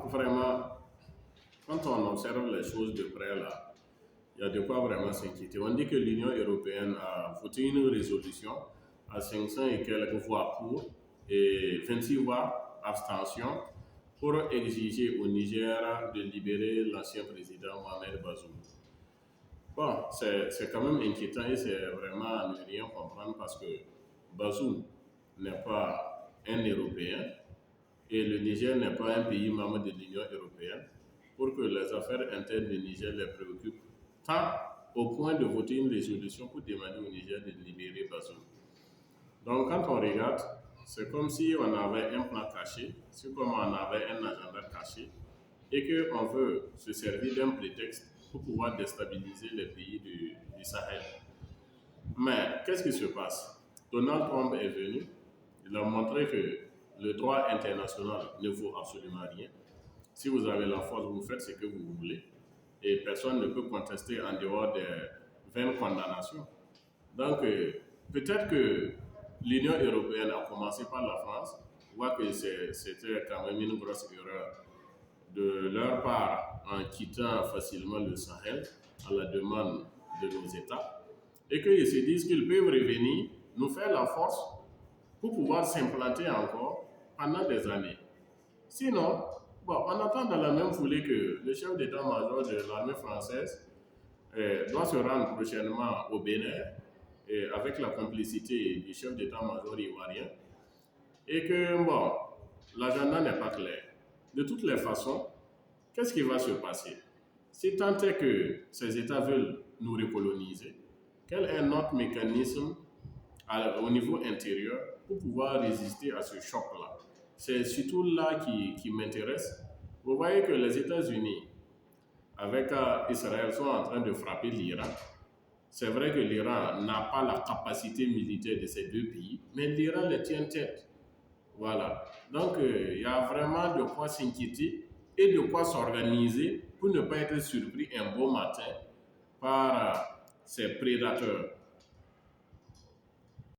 vraiment, quand on observe les choses de près là, il y a de quoi vraiment s'inquiéter. On dit que l'Union européenne a voté une résolution à 500 et quelques voix pour et 26 voix abstention pour exiger au Niger de libérer l'ancien président Mohamed Bazoum. Bon, c'est quand même inquiétant et c'est vraiment à ne rien comprendre parce que Bazoum n'est pas un Européen et le Niger n'est pas un pays membre de l'Union européenne pour que les affaires internes du Niger les préoccupent tant au point de voter une résolution pour demander au Niger de libérer Bazoum. Donc quand on regarde, c'est comme si on avait un plan caché, c'est comme on avait un agenda caché et qu'on veut se servir d'un prétexte pour pouvoir déstabiliser les pays du Sahel. Mais qu'est-ce qui se passe? Donald Trump est venu, il a montré que le droit international ne vaut absolument rien. Si vous avez la force, vous faites ce que vous voulez et personne ne peut contester en dehors des 20 condamnations. Donc, peut-être que l'Union européenne a commencé par la France, voit que c'était quand même une grosse erreur de leur part en quittant facilement le Sahel à la demande de nos États et qu'ils se disent qu'ils peuvent revenir, nous faire la force pour pouvoir s'implanter encore pendant des années. Sinon, bon, on attend dans la même foulée que le chef d'état-major de l'armée française doit se rendre prochainement au Bénin avec la complicité du chef d'état-major ivoirien et que, bon, l'agenda n'est pas clair. De toutes les façons, qu'est-ce qui va se passer? Si tant est que ces États veulent nous recoloniser, quel est notre mécanisme au niveau intérieur pour pouvoir résister à ce choc-là? C'est surtout là qui m'intéresse. Vous voyez que les États-Unis, avec Israël, sont en train de frapper l'Iran. C'est vrai que l'Iran n'a pas la capacité militaire de ces deux pays, mais l'Iran les tient tête. Voilà. Donc, il y a vraiment de quoi s'inquiéter et de quoi s'organiser pour ne pas être surpris un beau matin par ces prédateurs.